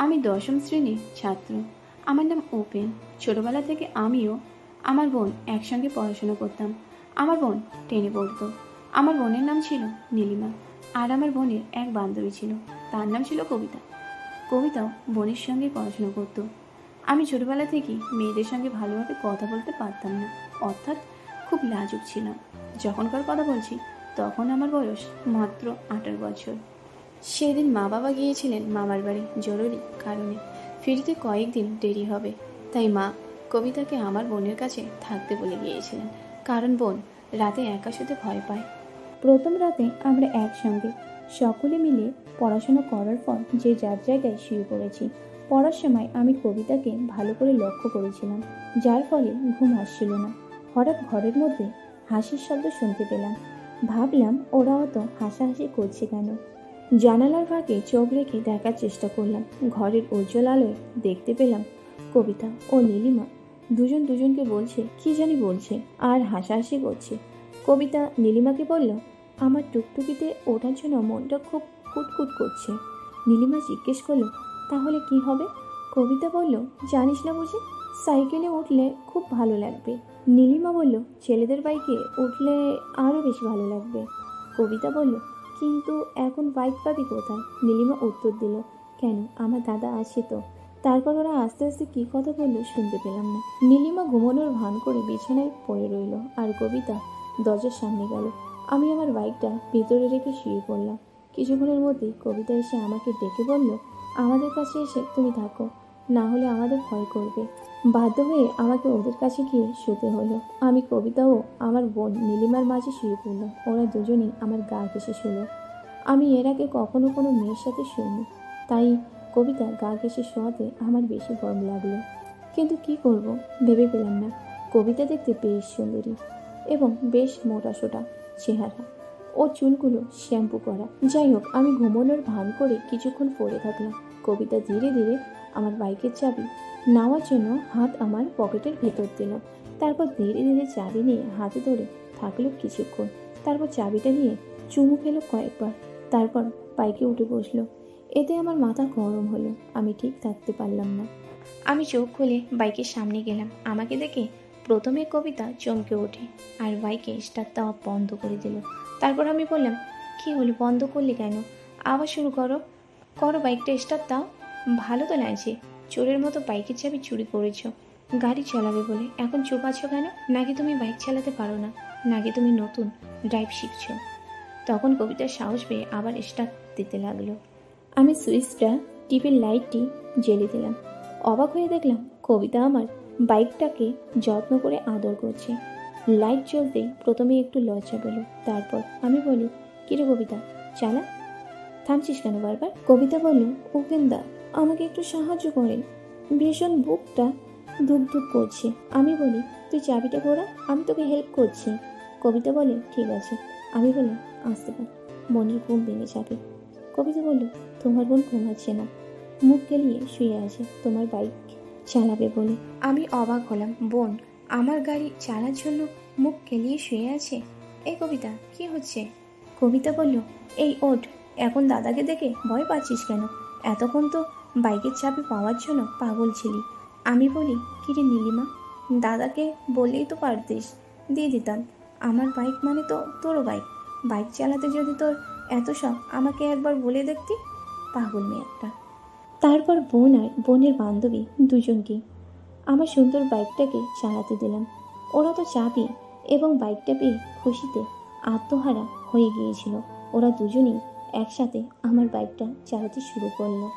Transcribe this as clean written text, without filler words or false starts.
আমি 10ম শ্রেণীর ছাত্র। আমার নাম উপেন। ছোটবেলা থেকে আমিও আমার বোন একসঙ্গে পড়াশোনা করতাম। আমার বোন 10-এ পড়তো। আমার বোনের নাম ছিল নীলিমা। আর আমার বোনের এক বান্ধবী ছিল, তার নাম ছিল কবিতা। কবিতাও বোনের সঙ্গে পড়াশোনা করতো। আমি ছোটবেলা থেকেই মেয়েদের সঙ্গে ভালোভাবে কথা বলতে পারতাম না, অর্থাৎ খুব লাজুক ছিলাম। যখনকার কথা বলছি তখন আমার বয়স মাত্র 18 বছর। সেদিন মা বাবা গিয়েছিলেন মামার বাড়ি জরুরি কারণে। ফিরতে কয়েকদিন দেরি হবে, তাই মা কবিতাকে আমার বোনের কাছে থাকতে বলে গিয়েছিলেন, কারণ বোন রাতে একা শুতে ভয় পায়। প্রথম রাতে আমরা একসঙ্গে সকলে মিলে পড়াশোনা করার পর যে যার জায়গায় শুয়ে পড়েছি। পড়ার সময় আমি কবিতাকে ভালো করে লক্ষ্য করেছিলাম, যার ফলে ঘুম আসছিল না। হঠাৎ ঘরের মধ্যে হাসির শব্দ শুনতে পেলাম। ভাবলাম ওরা অত হাসাহাসি করছে কেন। জানালার ফাঁকে চোখ রেখে দেখার চেষ্টা করলাম। ঘরের উজ্জ্বল আলোয় দেখতে পেলাম কবিতা ও নীলিমা দুজন দুজনকে বলছে কি জানি বলছে আর হাসাহাসি করছে। কবিতা নীলিমাকে বলল, আমার টুকটুকিতে ওঠার জন্য মনটা খুব কুটকুট করছে। নীলিমা জিজ্ঞেস করলো, তাহলে কি হবে? কবিতা বলল, জানিস না বুঝি, সাইকেলে উঠলে খুব ভালো লাগবে। নীলিমা বলল, ছেলেদের বাইকে উঠলে আরও বেশি ভালো লাগবে। কবিতা বলল, কিন্তু এখন বাইক পাবি কোথায়? নীলিমা উত্তর দিল, কেন, আমার দাদা আছে তো। তারপর ওরা আস্তে আস্তে কী কথা বললো শুনতে পেলাম না। নীলিমা ঘুমানোর ভান করে বিছানায় পড়ে রইল আর কবিতা দরজার সামনে গেল। আমি আমার বাইকটা ভেতরে রেখে শুয়ে পড়লাম। কিছুক্ষণের মধ্যেই কবিতা এসে আমাকে ডেকে বলল, আমাদের কাছে এসে তুমি থাকো, না হলে আমাদের ভয় করবে। বাধ্য হয়ে আমাকে ওদের কাছে গিয়ে শুতে হলো। আমি কবিতা ও আমার বোন নীলিমার মাঝে শুয়ে পড়লাম। ওরা দুজনেই আমার গা ঘেঁষে শুলো। আমি এর আগে কখনো কোনো মেয়ের সাথে শুইনি, তাই কবিতা গা ঘেঁষে শোয়াতে আমার বেশি গরম লাগলো। কিন্তু কি করব ভেবে পেলাম না। কবিতা দেখতে বেশ সুন্দরী এবং বেশ মোটাসোটা চেহারা, ও চুলগুলো শ্যাম্পু করা। যাই হোক, আমি ঘুমানোর ভান করে কিছুক্ষণ পড়ে থাকলাম। কবিতা ধীরে ধীরে আমার বাইকের চাবি নেওয়ার জন্য হাত আমার পকেটের ভেতর দিল। তারপর ধীরে ধীরে চাবি নিয়ে হাতে ধরে থাকলো কিছুক্ষণ। তারপর চাবিটা নিয়ে চুমু খেলো কয়েকবার, তারপর বাইকে উঠে বসলো। এতে আমার মাথা গরম হলো। আমি ঠিক থাকতে পারলাম না। আমি চোখ খুলে বাইকের সামনে গেলাম। আমাকে দেখে প্রথমে কবিতা চমকে ওঠে আর বাইকে স্টার্ট দেওয়া বন্ধ করে দিল। তারপর আমি বললাম, কি হলো, বন্ধ করলে কেন? আবার শুরু করো করো, বাইকটা স্টার্ট দাও। ভালো তো লাগছে, চোরের মতো বাইকের চাবি চুরি করেছো গাড়ি চালাবে বলে। এখন চুপ আছো কেন? নাকি তুমি বাইক চালাতে পারো না? নাকি তুমি নতুন ড্রাইভ শিখছো? তখন কবিতার সাহস পেয়ে আবার স্টার্ট দিতে লাগলো। আমি সুইচটা টিপে লাইটটি জ্বেলে দিলাম। অবাক হয়ে দেখলাম কবিতা আমার বাইকটাকে যত্ন করে আদর করছে। লাইট জ্বলতেই প্রথমে একটু লজ্জা পেল। তারপর আমি বলি, কিরে কবিতা, চালা, থামছিস কেন বারবার? কবিতা বলল, উপেন্দা আমাকে একটু সাহায্য করেন, ভীষণ বুকটা ধুক ধুক করছে। আমি বলি, তুই চাবিটা ঘোরা, আমি তোকে হেল্প করছি। কবিতা বলে, ঠিক আছে। আমি বললাম, আসতে পার, বোনের ঘুম ভেঙে যাবে। কবিতা বলল, তোমার বোন ঘুমাচ্ছে না, মুখ গেলিয়ে শুয়ে আছে, তোমার বাইক চালাবে বলে। আমি অবাক হলাম, বোন আমার গাড়ি চালার জন্য মুখ গেলিয়ে শুয়ে আছে? এই কবিতা, কি হচ্ছে? কবিতা বলল, এই ওঠ, এখন দাদাকে দেখে ভয় পাচ্ছিস কেন? এতক্ষণ তো বাইকের চাবি পাওয়ার জন্য পাগল ছিলি। আমি বলি, কিরে নীলিমা, দাদাকে বললেই তো পারতিস, দিয়ে দিতাম। আমার বাইক মানে তো তোরও বাইক। বাইক চালাতে যদি তোর এত শখ, আমাকে একবার বলে দেখতি। পাগল মেয়ে একটা। তারপর বোন আর বোনের বান্ধবী দুজনকে আমার সুন্দর বাইকটাকে চালাতে দিলাম। ওরা তো চাবি এবং বাইকটা পেয়ে খুশিতে আত্মহারা হয়ে গিয়েছিল। ওরা দুজনেই একসাথে আমার বাইকটা চালাতে শুরু করলো।